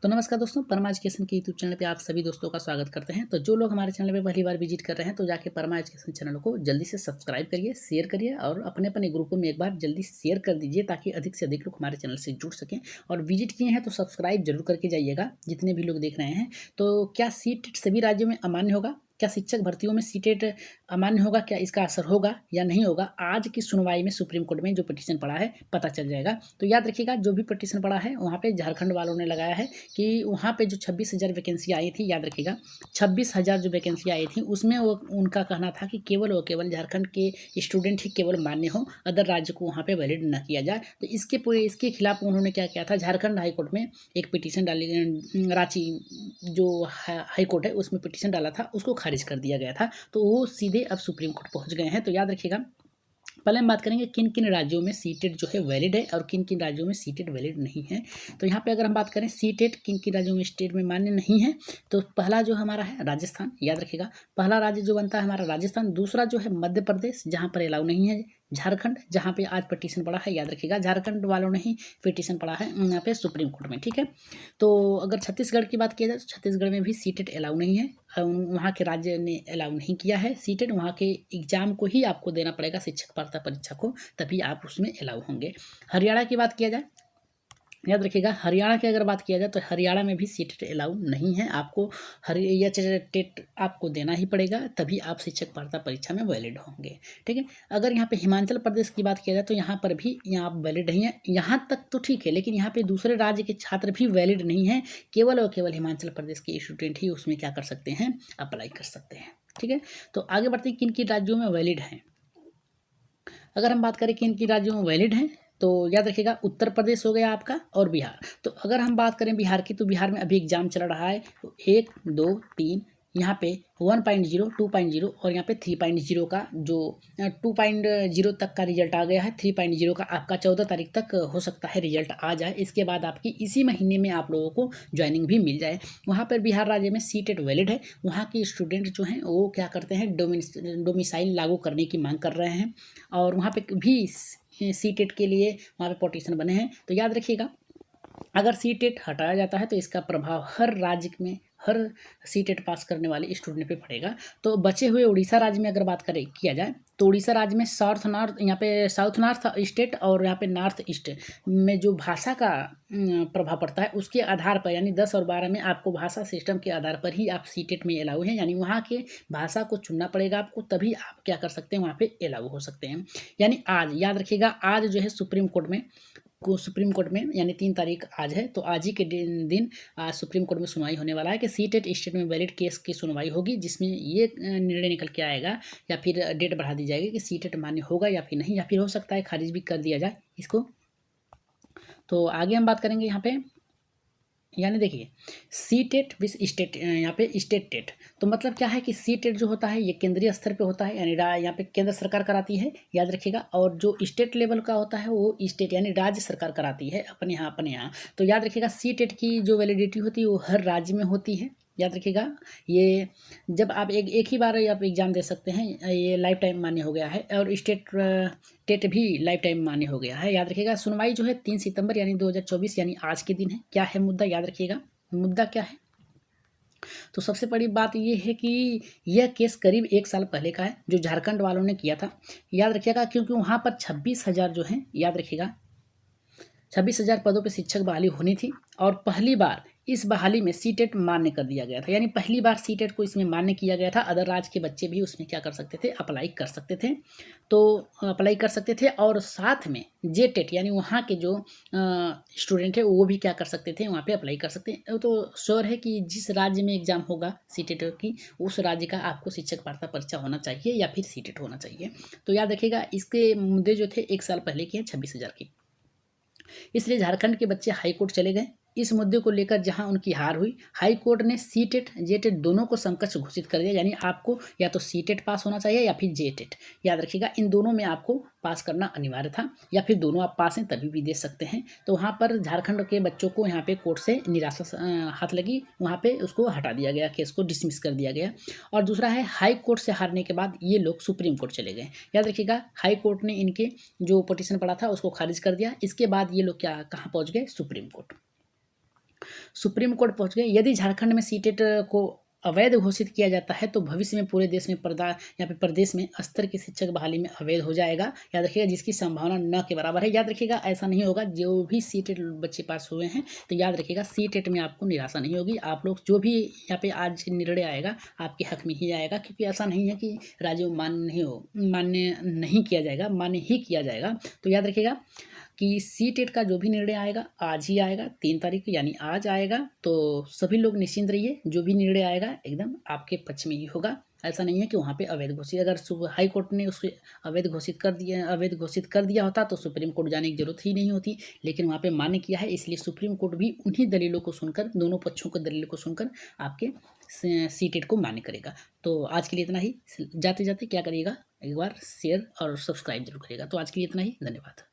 तो नमस्कार दोस्तों, परमा एजुकेशन के यूट्यूब चैनल पे आप सभी दोस्तों का स्वागत करते हैं। तो जो लोग हमारे चैनल पे पहली बार विजिट कर रहे हैं तो जाके परमा एजुकेशन चैनल को जल्दी से सब्सक्राइब करिए, शेयर करिए और अपने अपने ग्रुपों में एक बार जल्दी शेयर कर दीजिए ताकि अधिक से अधिक लोग हमारे चैनल से जुड़ सकें। और विजिट किए हैं तो सब्सक्राइब जरूर करके जाइएगा जितने भी लोग देख रहे हैं। तो क्या सीटेट सभी राज्यों में अमान्य होगा? क्या शिक्षक भर्तियों में सीटेट अमान्य होगा? क्या इसका असर होगा या नहीं होगा? आज की सुनवाई में सुप्रीम कोर्ट में जो पिटीशन पड़ा है पता चल जाएगा। तो याद रखिएगा, जो भी पिटीशन पड़ा है वहाँ पे झारखंड वालों ने लगाया है कि वहाँ पे जो 26,000 वैकेंसी आई थी, याद रखिएगा 26,000 जो वैकेंसी आई थी उसमें वो उनका कहना था कि केवल और केवल झारखंड के स्टूडेंट ही केवल मान्य हो, अदर राज्य को वहाँ पे वैलिड न किया जाए। तो इसके खिलाफ उन्होंने क्या किया था, झारखंड हाईकोर्ट में एक पिटीशन डाली, रांची जो हाईकोर्ट है उसमें पिटीशन डाला था, उसको खारिज कर दिया गया था। तो वो सीधे अब सुप्रीम कोर्ट पहुँच गए हैं। तो याद रखिएगा, पहले हम बात करेंगे किन किन राज्यों में सीटेट जो है वैलिड है और किन किन राज्यों में सीटेट वैलिड नहीं है। तो यहाँ पे अगर हम बात करें सीटेट किन किन राज्यों में स्टेट में मान्य नहीं है, तो पहला जो हमारा है राजस्थान, याद रखिएगा पहला राज्य जो बनता है हमारा राजस्थान। दूसरा जो है मध्य प्रदेश, जहाँ पर अलाउ नहीं है। झारखंड, जहाँ पे आज पिटीशन पड़ा है, याद रखिएगा झारखंड वालों ने ही पिटीशन पड़ा है यहाँ पे सुप्रीम कोर्ट में, ठीक है। तो अगर छत्तीसगढ़ की बात किया जाए तो छत्तीसगढ़ में भी सीटेट अलाउ नहीं है। वहाँ के राज्य ने अलाउ नहीं किया है सीटेट। वहाँ के एग्जाम को ही आपको देना पड़ेगा, शिक्षक पात्रता परीक्षा को, तभी आप उसमें अलाउ होंगे। हरियाणा की बात किया जाए, याद रखिएगा हरियाणा की अगर बात किया जाए तो हरियाणा में भी सीटेट अलाउ नहीं है। आपको हरिया टेट आपको देना ही पड़ेगा, तभी आप शिक्षक पात्रता परीक्षा में वैलिड होंगे, ठीक है। अगर यहाँ पे हिमाचल प्रदेश की बात किया जाए तो यहाँ पर भी यहाँ आप वैलिड नहीं है। यहाँ तक तो ठीक है, लेकिन यहाँ पे दूसरे राज्य के छात्र भी वैलिड नहीं है। केवल और केवल हिमाचल प्रदेश के स्टूडेंट ही उसमें क्या कर सकते हैं, अप्लाई कर सकते हैं, ठीक है। तो आगे बढ़ते हैं किन किन राज्यों में वैलिड हैं। अगर हम बात करें किन किन राज्यों में वैलिड हैं, तो याद रखिएगा उत्तर प्रदेश हो गया आपका और बिहार। तो अगर हम बात करें बिहार की, तो बिहार में अभी एग्जाम चल रहा है। तो 1, 2, 3 यहाँ पे 1.0, 2.0 और यहाँ पे 3.0 का जो 2.0 तक का रिजल्ट आ गया है। 3.0 का आपका 14 तारीख तक हो सकता है रिजल्ट आ जाए। इसके बाद आपकी इसी महीने में आप लोगों को ज्वाइनिंग भी मिल जाए। वहाँ पर बिहार राज्य में सीटेट वैलिड है। वहाँ के स्टूडेंट जो हैं वो क्या करते हैं, डोमिसाइल लागू करने की मांग कर रहे हैं और वहाँ पे भी सीटेट के लिए वहाँ पे पटिशन बने हैं। तो याद रखिएगा, अगर सीटेट हटाया जाता है तो इसका प्रभाव हर राज्य में हर सीटेट पास करने वाले स्टूडेंट पे पड़ेगा। तो बचे हुए उड़ीसा राज्य में अगर बात करें किया जाए तो उड़ीसा राज्य में यहाँ पे साउथ नॉर्थ स्टेट और यहाँ पे नॉर्थ ईस्ट में जो भाषा का प्रभाव पड़ता है उसके आधार पर, यानी 10 और 12 में आपको भाषा सिस्टम के आधार पर ही आप सीटेट में अलाउ हैं। यानी वहाँ के भाषा को चुनना पड़ेगा आपको, तभी आप क्या कर सकते हैं, वहाँ पे अलाउ हो सकते हैं। यानी आज याद रखिएगा, आज जो है सुप्रीम कोर्ट में यानी 3 तारीख आज है, तो आज ही के दिन आज सुप्रीम कोर्ट में सुनवाई होने वाला है कि सीटेट स्टेट में वैलिड केस की सुनवाई होगी, जिसमें ये निर्णय निकल के आएगा या फिर डेट बढ़ा दी जाएगी कि सीटेट मान्य होगा या फिर नहीं, या फिर हो सकता है खारिज भी कर दिया जाए इसको। तो आगे हम बात करेंगे यहाँ पे, यानी देखिए सीटेट विद स्टेट, यहाँ पे स्टेट टेट। तो मतलब क्या है कि सीटेट जो होता है ये केंद्रीय स्तर पे होता है, यानी यहाँ पे केंद्र सरकार कराती है, याद रखिएगा। और जो स्टेट लेवल का होता है वो स्टेट यानी राज्य सरकार कराती है अपने यहाँ। तो याद रखिएगा सीटेट की जो वैलिडिटी होती है वो हर राज्य में होती है, याद रखिएगा। ये जब आप एक ही बार आप एग्ज़ाम दे सकते हैं, ये लाइफ टाइम मान्य हो गया है। और स्टेट टेट भी लाइफ टाइम मान्य हो गया है, याद रखिएगा। सुनवाई जो है 3 सितंबर यानी 2024 यानी आज के दिन है। क्या है मुद्दा, याद रखिएगा मुद्दा क्या है। तो सबसे बड़ी बात ये है कि यह केस करीब 1 साल पहले का है जो झारखंड वालों ने किया था, याद रखिएगा। क्योंकि वहाँ पर 26,000 जो हैं, याद रखिएगा 26,000 पदों पर शिक्षक बहाली होनी थी और पहली बार इस बहाली में सीटेट मान्य कर दिया गया था। यानी पहली बार सीटेट को इसमें मान्य किया गया था। अदर राज्य के बच्चे भी उसमें क्या कर सकते थे, अप्लाई कर सकते थे। तो अप्लाई कर सकते थे और साथ में जेटेट यानी वहाँ के जो स्टूडेंट है वो भी क्या कर सकते थे, वहाँ पे अप्लाई कर सकते हैं। तो श्योर है कि जिस राज्य में एग्जाम होगा सीटेट की, उस राज्य का आपको शिक्षक पात्रता परीक्षा होना चाहिए या फिर सीटेट होना चाहिए। तो याद रखिएगा इसके मुद्दे जो थे 1 साल पहले के हैं, 26,000 की। इसलिए झारखंड के बच्चे हाई कोर्ट चले गए इस मुद्दे को लेकर, जहां उनकी हार हुई। हाई कोर्ट ने सीटेट जेटेट दोनों को समकक्ष घोषित कर दिया, यानी आपको या तो सीटेट पास होना चाहिए या फिर जेटेट, याद रखिएगा इन दोनों में आपको पास करना अनिवार्य था, या फिर दोनों आप पास हैं तभी भी दे सकते हैं। तो वहाँ पर झारखंड के बच्चों को यहाँ पे कोर्ट से निराशा हाथ लगी, वहाँ पे उसको हटा दिया गया, केस को डिसमिस कर दिया गया। और दूसरा है हाई कोर्ट से हारने के बाद ये लोग सुप्रीम कोर्ट चले गए, याद रखिएगा हाई कोर्ट ने इनके जो पिटीशन पड़ा था उसको खारिज कर दिया। इसके बाद ये लोग क्या कहाँ पहुँच गए, सुप्रीम कोर्ट। सुप्रीम कोर्ट पहुंच गए। यदि झारखंड में सीटेट को अवैध घोषित किया जाता है तो भविष्य में पूरे देश में यहाँ पे प्रदेश में स्तर की शिक्षक बहाली में अवैध हो जाएगा। याद रखिएगा, जिसकी संभावना न के बराबर है। याद रखिएगा, ऐसा नहीं होगा। जो भी सीटेट बच्चे पास हुए हैं तो याद रखिएगा, सीटेट में आपको निराशा नहीं होगी। आप लोग जो भी यहाँ पे आज निर्णय आएगा आपके हक में ही आएगा, क्योंकि ऐसा नहीं है कि राज्य मान्य नहीं किया जाएगा, मान्य ही किया जाएगा। तो याद रखिएगा कि सीटेट का जो भी निर्णय आएगा आज ही आएगा, 3 तारीख यानी आज आएगा। तो सभी लोग निश्चिंत रहिए, जो भी निर्णय आएगा एकदम आपके पक्ष में ही होगा। ऐसा नहीं है कि वहाँ पे अवैध घोषित, अगर हाई कोर्ट ने उसको अवैध घोषित कर दिया होता तो सुप्रीम कोर्ट जाने की जरूरत ही नहीं होती। लेकिन वहाँ पे मान्य किया है, इसलिए सुप्रीम कोर्ट भी उन्हीं दलीलों को सुनकर, दोनों पक्षों के दलीलों को सुनकर आपके सीटेट को मान्य करेगा। तो आज के लिए इतना ही। जाते जाते क्या करिएगा, एक बार शेयर और सब्सक्राइब जरूर करिएगा। तो आज के लिए इतना ही, धन्यवाद।